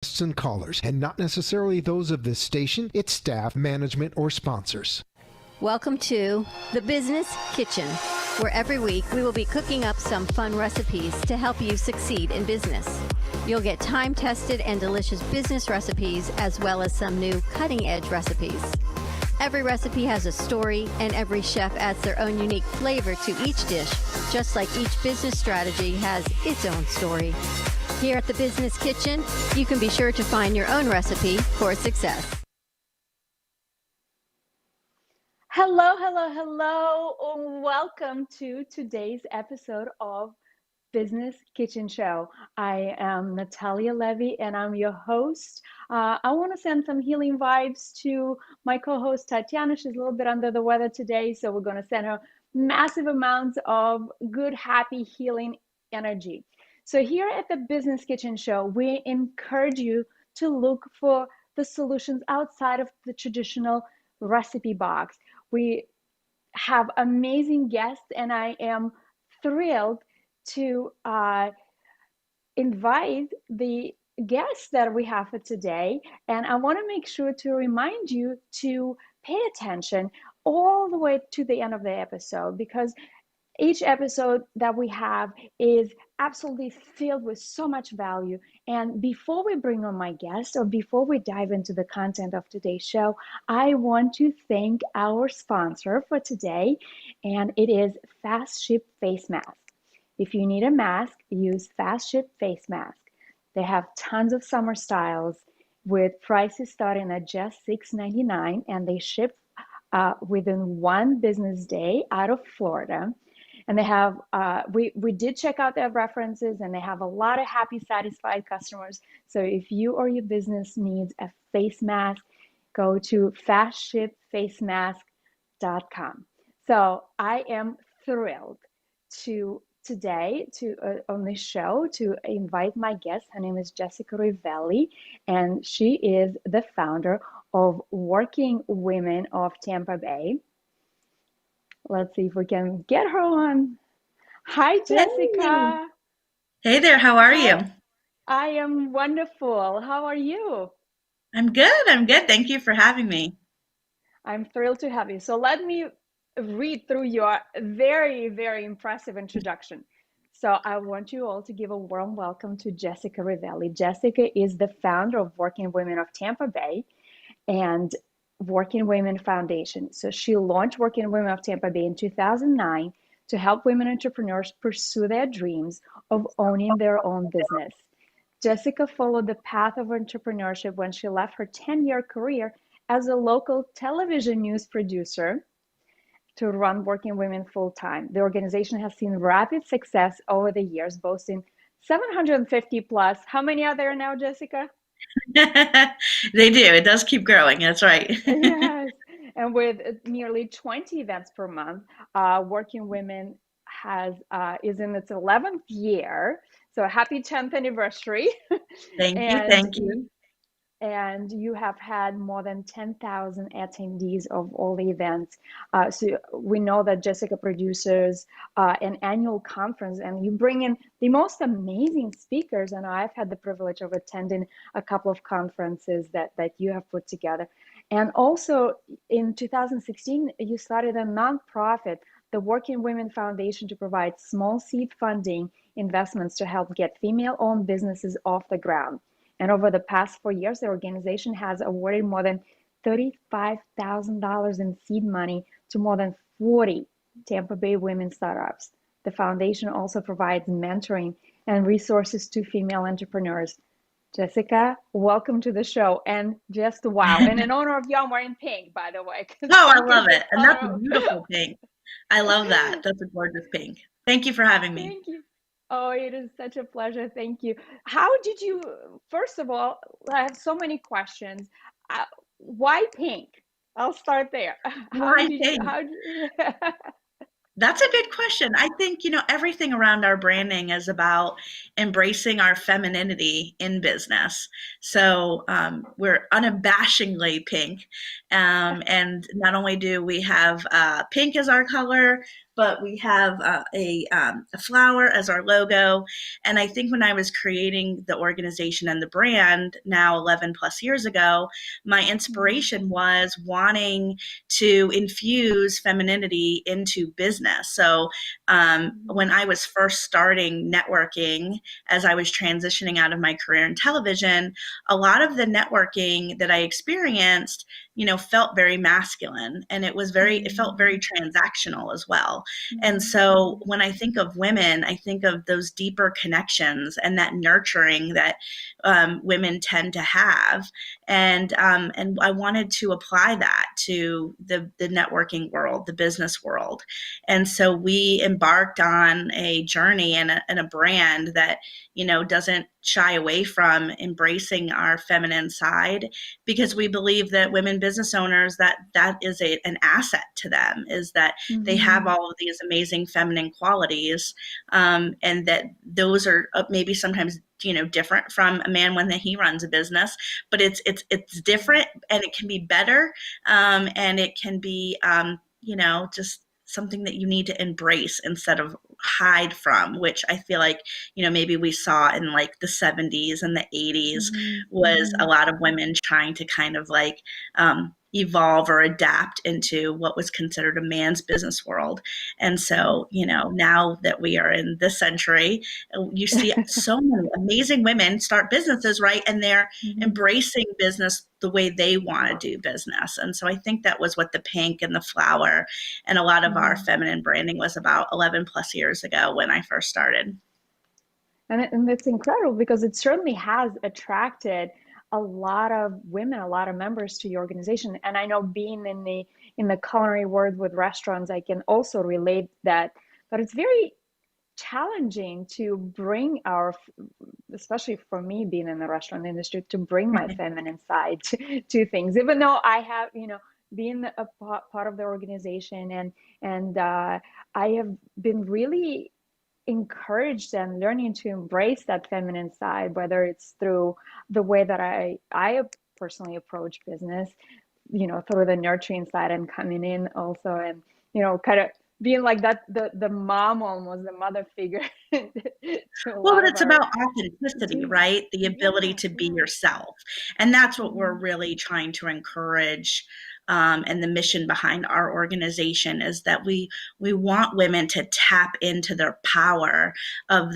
Guests and callers, and not necessarily those of this station, its staff, management, or sponsors. Welcome to The Business Kitchen, where every week we will be cooking up some fun recipes to help you succeed in business. You'll get time-tested and delicious business recipes as well as some new cutting-edge recipes. Every recipe has a story, and every chef adds their own unique flavor to each dish, just like each business strategy has its own story. Here at The Business Kitchen, you can be sure to find your own recipe for success. Hello, hello, hello. Welcome to today's episode of Business Kitchen Show. I am Natalia Levy and I'm your host. I want to send some healing vibes to my co-host Tatiana. She's a little bit under the weather today, so we're going to send her massive amounts of good, happy, healing energy. So here at the Business Kitchen Show, we encourage you to look for the solutions outside of the traditional recipe box. We have amazing guests, and I am thrilled to invite the guests that we have for today. And I want to make sure to remind you to pay attention all the way to the end of the episode, because each episode that we have is absolutely filled with so much value. And before we bring on my guest, or before we dive into the content of today's show, I want to thank our sponsor for today, and it is Fast Ship Face Mask. If you need a mask, use Fast Ship Face Mask. They have tons of summer styles with prices starting at just $6.99, and they ship within one business day out of Florida. And they have, we did check out their references, and they have a lot of happy, satisfied customers. So if you or your business needs a face mask, go to fastshipfacemask.com. So I am thrilled today on this show to invite my guest. Her name is Jessica Rivelli, and she is the founder of Working Women of Tampa Bay. Let's see if we can get her on. Hi, Jessica. Hey there, how are you? I am wonderful. How are you? I'm good. Thank you for having me. I'm thrilled to have you. So let me read through your very, very impressive introduction. So I want you all to give a warm welcome to Jessica Rivelli. Jessica is the founder of Working Women of Tampa Bay and Working Women Foundation. So she launched Working Women of Tampa Bay in 2009 to help women entrepreneurs pursue their dreams of owning their own business. Jessica followed the path of entrepreneurship when she left her 10-year career as a local television news producer to run Working Women full-time. The organization has seen rapid success over the years, boasting 750 plus. How many are there now, Jessica? They do. It does keep growing. That's right. Yes. And with nearly 20 events per month, Working Women is in its 11th year. So happy 10th anniversary. Thank you. And you have had more than 10,000 attendees of all the events. So we know that Jessica produces an annual conference, and you bring in the most amazing speakers. And I've had the privilege of attending a couple of conferences that you have put together. And also in 2016, you started a nonprofit, the Working Women Foundation, to provide small seed funding investments to help get female-owned businesses off the ground. And over the past 4 years, the organization has awarded more than $35,000 in seed money to more than 40 Tampa Bay women startups. The foundation also provides mentoring and resources to female entrepreneurs. Jessica, welcome to the show. And just wow. And in honor of you, I'm wearing pink, by the way. Oh, I love it. And that's a beautiful pink. I love that. That's a gorgeous pink. Thank you for having me. Thank you. Oh, it is such a pleasure. Thank you. How did you, first of all, I have so many questions. Why pink? I'll start there. Why pink? That's a good question. I think, everything around our branding is about embracing our femininity in business. So we're unabashingly pink. And not only do we have pink as our color, but we have a flower as our logo. And I think when I was creating the organization and the brand now 11 plus years ago, my inspiration was wanting to infuse femininity into business. So when I was first starting networking, as I was transitioning out of my career in television, a lot of the networking that I experienced, felt very masculine, and it felt very transactional as well. And so when I think of women, I think of those deeper connections and that nurturing that women tend to have. And I wanted to apply that to the networking world, the business world. And so we embarked on a journey and a brand that, doesn't shy away from embracing our feminine side, because we believe that women business owners, that is an asset to them, is that they have all of these amazing feminine qualities, and that those are maybe sometimes different from a man when he runs a business, but it's different, and it can be better, and it can be just something that you need to embrace instead of hide from, which I feel like maybe we saw in like the 70s and the 80s was a lot of women trying to kind of like evolve or adapt into what was considered a man's business world. And so, now that we are in this century, you see so many amazing women start businesses, right? And they're embracing business the way they want to do business. And so I think that was what the pink and the flower and a lot of our feminine branding was about 11 plus years ago when I first started. And it's incredible because it certainly has attracted a lot of women, a lot of members to your organization. And I know being in the culinary world with restaurants, I can also relate that it's very challenging to bring especially for me being in the restaurant industry, to bring my feminine side to things, even though I have, being a part of the organization, and I have been really encouraged and learning to embrace that feminine side, whether it's through the way that I personally approach business, through the nurturing side and coming in also, and kind of being like that, the mom, almost the mother figure. Well, but it's about authenticity, right? The ability to be yourself. And that's what we're really trying to encourage. And the mission behind our organization is that we want women to tap into their power of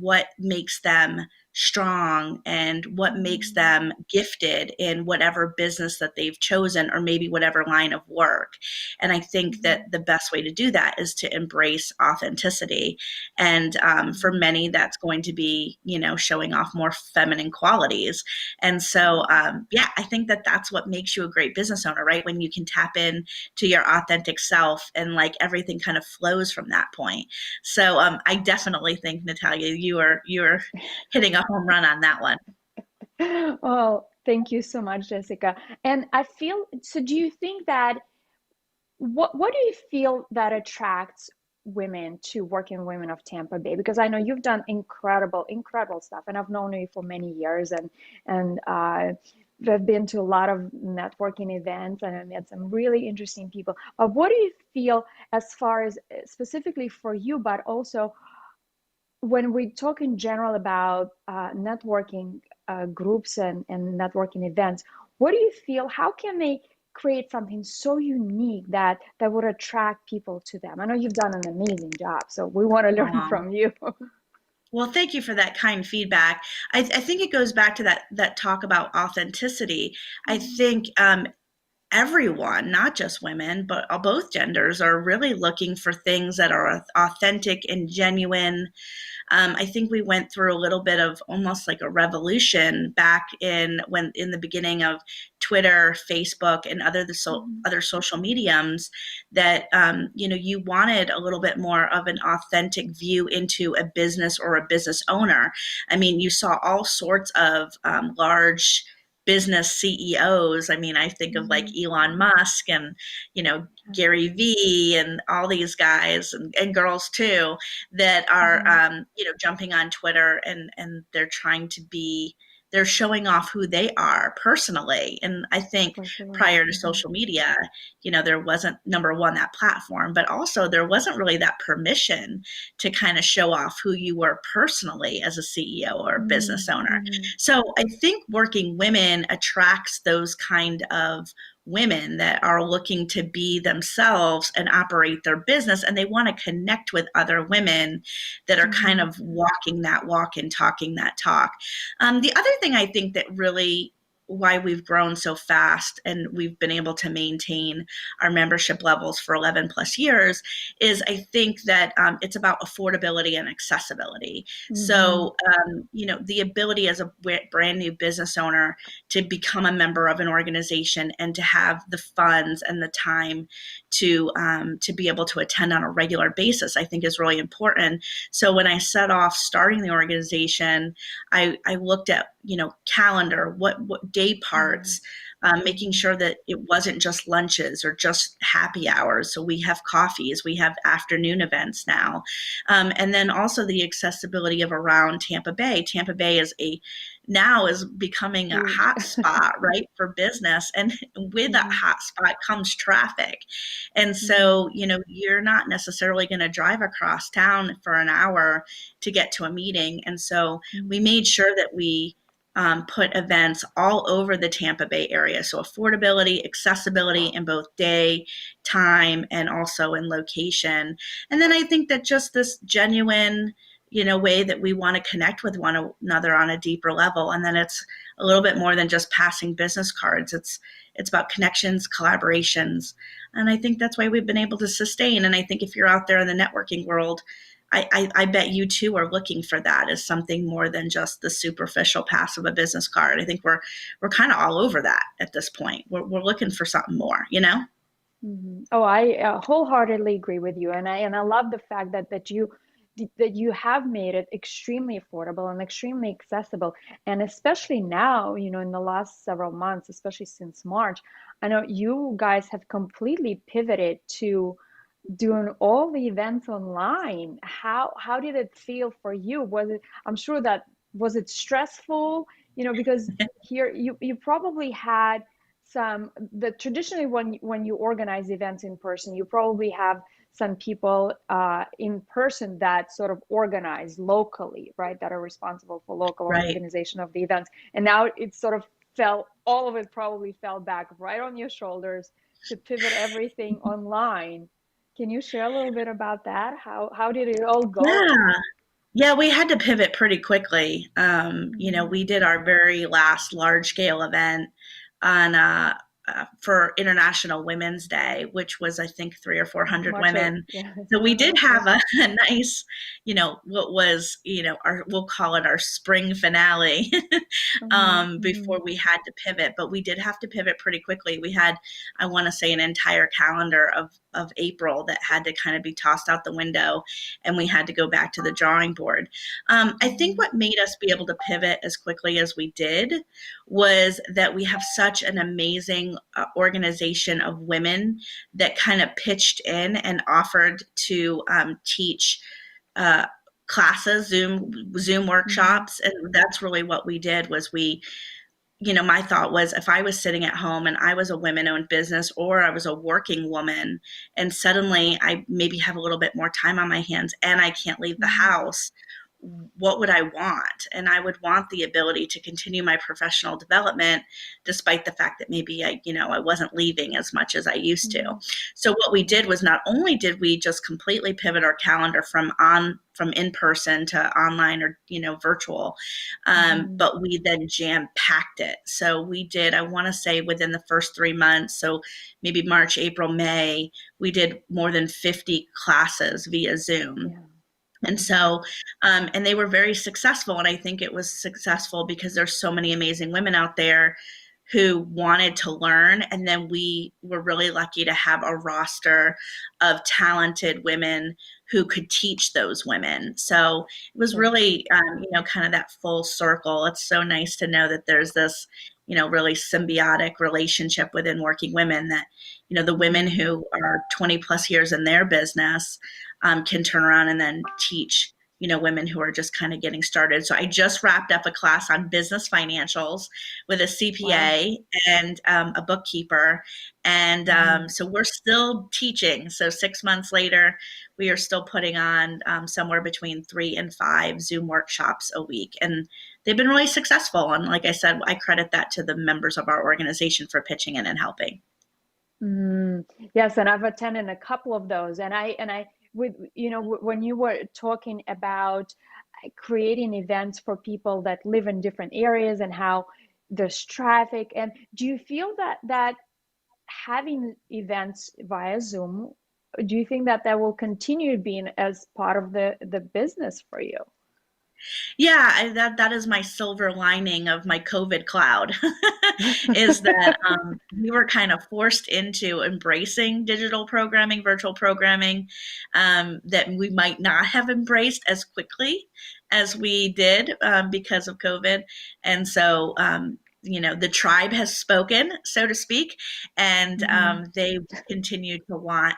what makes them strong and what makes them gifted in whatever business that they've chosen, or maybe whatever line of work. And I think that the best way to do that is to embrace authenticity. And for many, that's going to be, showing off more feminine qualities. And so, I think that that's what makes you a great business owner, right? When you can tap in to your authentic self, and like everything kind of flows from that point. So I definitely think, Natalia, you are hitting a home run on that one. Well, thank you so much, Jessica. And I feel, so do you think that, what do you feel that attracts women to Working Women of Tampa Bay? Because I know you've done incredible stuff, and I've known you for many years, and I've been to a lot of networking events, and I met some really interesting people. But what do you feel, as far as specifically for you, but also when we talk in general about networking groups and networking events, what do you feel, how can they create something so unique that would attract people to them? I know you've done an amazing job, so we want to learn from you. Well, thank you for that kind feedback. I think it goes back to that talk about authenticity. I think everyone, not just women, but both genders, are really looking for things that are authentic and genuine. I think we went through a little bit of almost like a revolution back in the beginning of Twitter, Facebook, and other social mediums, that you wanted a little bit more of an authentic view into a business or a business owner. I mean, you saw all sorts of large business CEOs. I mean, I think of like Elon Musk and, Gary Vee and all these guys and girls too, that are, jumping on Twitter, and they're trying to be they're showing off who they are personally. And I think For sure. prior to Mhm. social media, there wasn't, number one, that platform, but also there wasn't really that permission to kind of show off who you were personally as a CEO or a business owner. Mhm. So I think Working Women attracts those kind of women that are looking to be themselves and operate their business, and they want to connect with other women that are kind of walking that walk and talking that talk. The other thing I think that really why we've grown so fast and we've been able to maintain our membership levels for 11 plus years is I think that it's about affordability and accessibility. So, the ability as a brand new business owner to become a member of an organization and to have the funds and the time to be able to attend on a regular basis, I think is really important. So when I set off starting the organization, I looked at, calendar, what day parts, making sure that it wasn't just lunches or just happy hours. So we have coffees, we have afternoon events now. And then also the accessibility of around Tampa Bay. Tampa Bay is becoming a hot spot, right, for business. And with that hot spot comes traffic. And so, you're not necessarily going to drive across town for an hour to get to a meeting. And so we made sure that we put events all over the Tampa Bay area. So affordability, accessibility in both day, time, and also in location. And then I think that just this genuine, way that we want to connect with one another on a deeper level. And then it's a little bit more than just passing business cards. It's about connections, collaborations. And I think that's why we've been able to sustain. And I think if you're out there in the networking world, I bet you too are looking for that as something more than just the superficial pass of a business card. I think we're kind of all over that at this point. We're looking for something more, Oh, I wholeheartedly agree with you, and I love the fact that you have made it extremely affordable and extremely accessible, and especially now, in the last several months, especially since March, I know you guys have completely pivoted to doing all the events online. How did it feel for you? I'm sure that was it stressful, because here you probably had traditionally when you organize events in person, you probably have some people in person that sort of organize locally, right? That are responsible for local Right. organization of the events. And now it sort of all of it probably fell back right on your shoulders to pivot everything online. Can you share a little bit about that? How did it all go? Yeah. Yeah, we had to pivot pretty quickly. We did our very last large scale event on for International Women's Day, which was, I think, 300 or 400 women. Yeah. So we did have a nice, what was, we'll call it our spring finale before we had to pivot. But we did have to pivot pretty quickly. We had, I want to say, an entire calendar of April that had to kind of be tossed out the window, and we had to go back to the drawing board. I think what made us be able to pivot as quickly as we did was that we have such an amazing organization of women that kind of pitched in and offered to teach classes, Zoom workshops. And that's really what we did was my thought was if I was sitting at home and I was a women-owned business or I was a working woman and suddenly I maybe have a little bit more time on my hands and I can't leave the house, what would I want? And I would want the ability to continue my professional development despite the fact that maybe I wasn't leaving as much as I used to. So what we did was not only did we just completely pivot our calendar from in-person to online or virtual, but we then jam-packed it. So we did, I want to say within the first 3 months, so maybe March, April, May, we did more than 50 classes via Zoom. Yeah. And so, and they were very successful. And I think it was successful because there's so many amazing women out there who wanted to learn. And then we were really lucky to have a roster of talented women who could teach those women. So it was really, kind of that full circle. It's so nice to know that there's this, really symbiotic relationship within Working Women that, the women who are 20 plus years in their business can turn around and then teach, women who are just kind of getting started. So I just wrapped up a class on business financials with a CPA and a bookkeeper. And so we're still teaching. So 6 months later, we are still putting on somewhere between 3 and 5 Zoom workshops a week. And they've been really successful. And like I said, I credit that to the members of our organization for pitching in and helping. Yes, and I've attended a couple of those. And with, when you were talking about creating events for people that live in different areas and how there's traffic, and do you feel that having events via Zoom, do you think that will continue being as part of the business for you? Yeah, that is my silver lining of my COVID cloud is that we were kind of forced into embracing digital programming, virtual programming, that we might not have embraced as quickly as we did because of COVID. And so the tribe has spoken, so to speak, and they continue to want,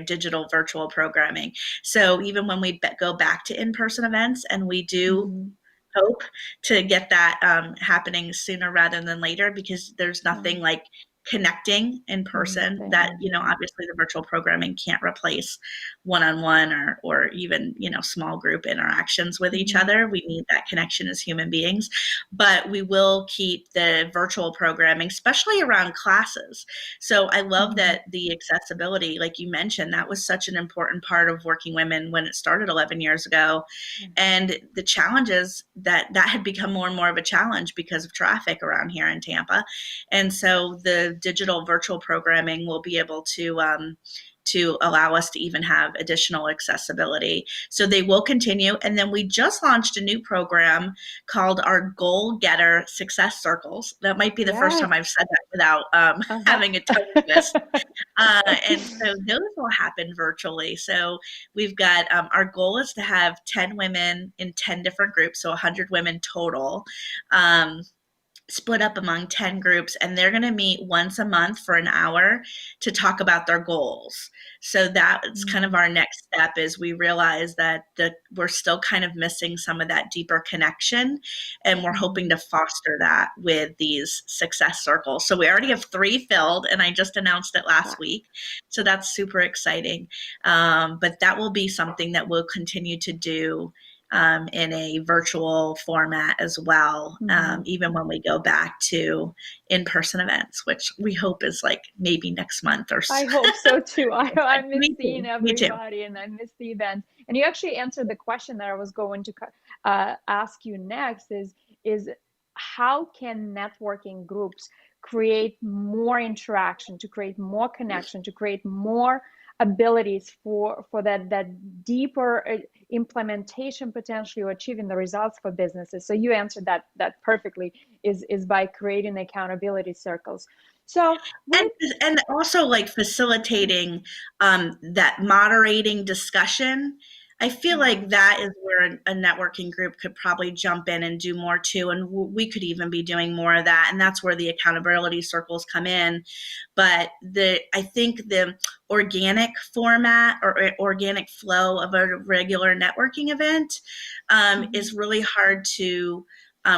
digital virtual programming. So even when we go back to in-person events, and we do hope to get that happening sooner rather than later, because there's nothing like connecting in person that, obviously the virtual programming can't replace one-on-one or even, small group interactions with each other. We need that connection as human beings, but we will keep the virtual programming, especially around classes. So I love that the accessibility, like you mentioned, that was such an important part of Working Women when it started 11 years ago. And the challenges that had become more and more of a challenge because of traffic around here in Tampa. And so the digital virtual programming will be able to allow us to even have additional accessibility. So they will continue. And then we just launched a new program called our Goal Getter Success Circles. That might be the first time I've said that without having a tongue twist. And so those will happen virtually. So we've got our goal is to have 10 women in 10 different groups, so 100 women total. Split up among 10 groups, and they're going to meet once a month for an hour to talk about their goals. So that's kind of our next step, is we realize that we're still kind of missing some of that deeper connection, and we're hoping to foster that with these success circles. So we already have 3 filled, and I just announced it last week. So that's super exciting. But that will be something that we'll continue to do in a virtual format as well, even when we go back to in-person events, which we hope is like maybe next month or so. I hope so too. I miss seeing everybody, and I miss the events. And you actually answered the question that I was going to ask you next, is how can networking groups create more interaction, to create more connection, to create more abilities for that deeper implementation, potentially, or achieving the results for businesses? So you answered that perfectly, is by creating accountability circles. So and also like facilitating that moderating discussion. I feel like that is where a networking group could probably jump in and do more too. And we could even be doing more of that. And that's where the accountability circles come in. But I think the organic format or organic flow of a regular networking event is really hard to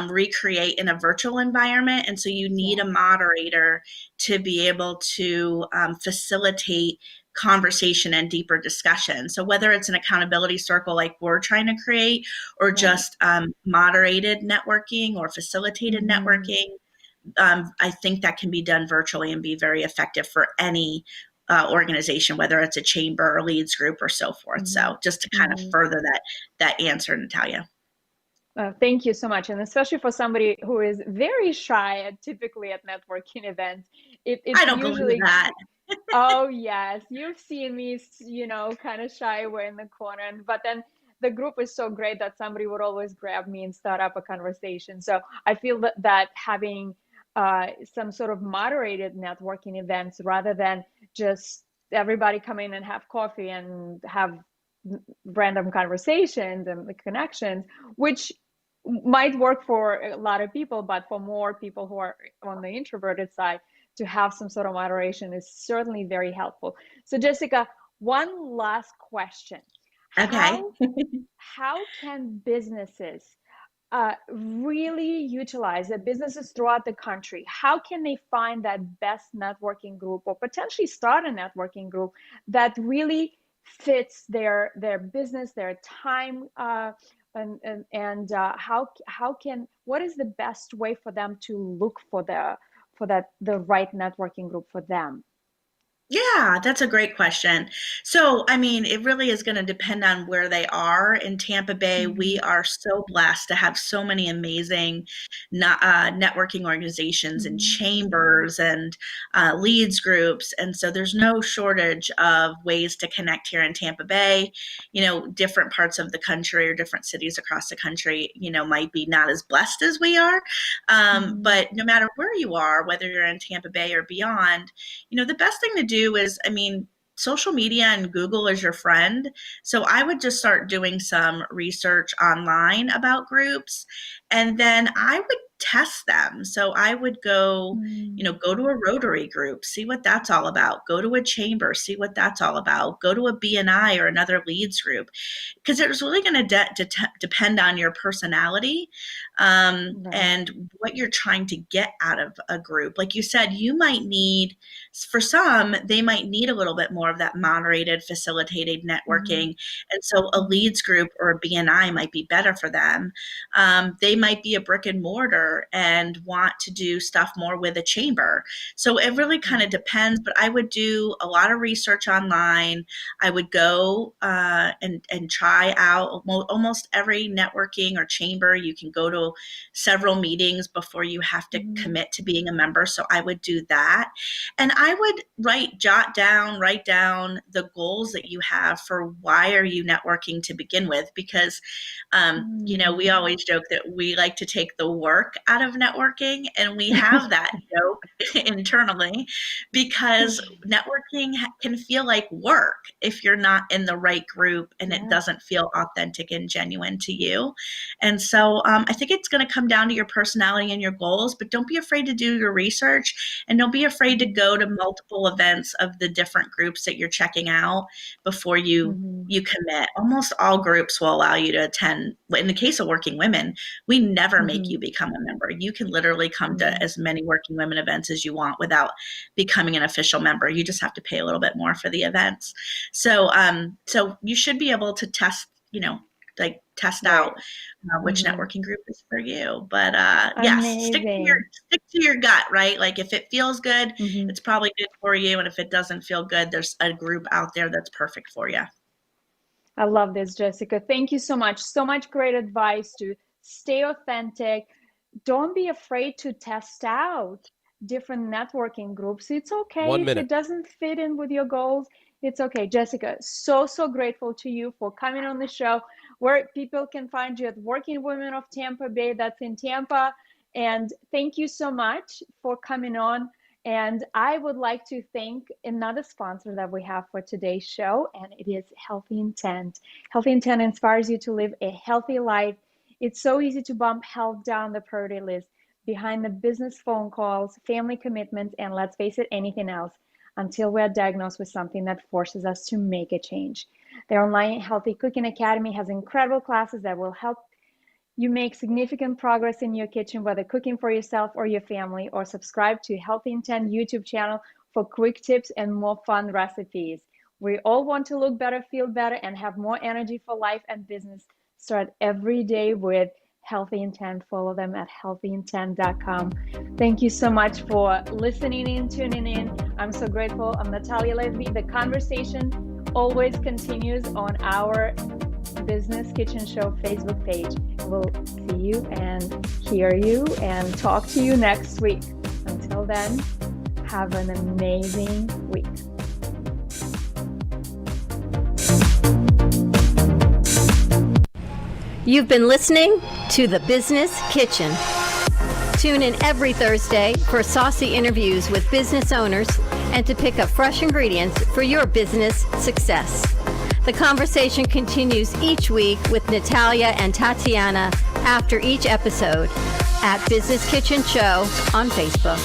recreate in a virtual environment. And so you need a moderator to be able to facilitate conversation and deeper discussion. So whether it's an accountability circle like we're trying to create, or just moderated networking or facilitated networking, I think that can be done virtually and be very effective for any organization, whether it's a chamber or leads group or so forth. So just to kind of further that answer, Natalia. Thank you so much. And especially for somebody who is very shy typically at networking events, it's I don't usually believe that. Oh yes, you've seen me, kind of shy away in the corner, but then the group is so great that somebody would always grab me and start up a conversation. So I feel that having some sort of moderated networking events, rather than just everybody come in and have coffee and have random conversations and the connections, which might work for a lot of people, but for more people who are on the introverted side, to have some sort of moderation is certainly very helpful. So Jessica, one last question. Okay. How can businesses really utilize the businesses throughout the country? How can they find that best networking group, or potentially start a networking group that really fits their business, their time, and what is the best way for them to look for the right networking group for them? Yeah, that's a great question. So, I mean, it really is going to depend on where they are. In Tampa Bay, we are so blessed to have so many amazing networking organizations and chambers and leads groups. And so there's no shortage of ways to connect here in Tampa Bay. Different parts of the country or different cities across the country, might be not as blessed as we are. But no matter where you are, whether you're in Tampa Bay or beyond, the best thing to do is, social media and Google is your friend. So I would just start doing some research online about groups, and then I would test them. So I would go to a Rotary group, see what that's all about. Go to a chamber, see what that's all about. Go to a BNI or another leads group, because it's really going to depend on your personality and what you're trying to get out of a group. Like you said, you might need, for some, they might need a little bit more of that moderated, facilitated networking. And so a leads group or a BNI might be better for them. They might be a brick and mortar and want to do stuff more with a chamber. So it really kind of depends, but I would do a lot of research online. I would go and try out almost every networking or chamber. You can go to several meetings before you have to commit to being a member. So I would do that. And I would write down the goals that you have for why are you networking to begin with, because we always joke that we like to take the work out of networking, and we have that joke internally, because networking can feel like work if you're not in the right group and it doesn't feel authentic and genuine to you. And so I think it's going to come down to your personality and your goals, but don't be afraid to do your research, and don't be afraid to go to multiple events of the different groups that you're checking out before you commit. Almost all groups will allow you to attend. In the case of Working Women, we never make you become a member. You can literally come to as many Working Women events as you want without becoming an official member. You just have to pay a little bit more for the events. So you should be able to test out which networking group is for you. But yes, stick to your gut, right? Like if it feels good, it's probably good for you. And if it doesn't feel good, there's a group out there that's perfect for you. I love this, Jessica. Thank you so much. So much great advice to stay authentic. Don't be afraid to test out different networking groups. It's okay if it doesn't fit in with your goals. It's okay. Jessica, so grateful to you for coming on the show. Where people can find you at Working Women of Tampa Bay, that's in Tampa. And thank you so much for coming on. And I would like to thank another sponsor that we have for today's show, and it is Healthy Intent. Healthy Intent inspires you to live a healthy life. It's so easy to bump health down the priority list behind the business phone calls, family commitments, and let's face it, anything else, until we are diagnosed with something that forces us to make a change. Their online Healthy Cooking Academy has incredible classes that will help you make significant progress in your kitchen, whether cooking for yourself or your family, or subscribe to Healthy Intent YouTube channel for quick tips and more fun recipes. We all want to look better, feel better, and have more energy for life and business. Start every day with Healthy Intent. Follow them at healthyintent.com. Thank you so much for listening in, tuning in. I'm so grateful. I'm Natalia Lesby. The conversation always continues on our Business Kitchen Show Facebook page. We'll see you and hear you and talk to you next week. Until then, have an amazing week. You've been listening to The Business Kitchen. Tune in every Thursday for saucy interviews with business owners and to pick up fresh ingredients for your business success. The conversation continues each week with Natalia and Tatiana after each episode at Business Kitchen Show on Facebook.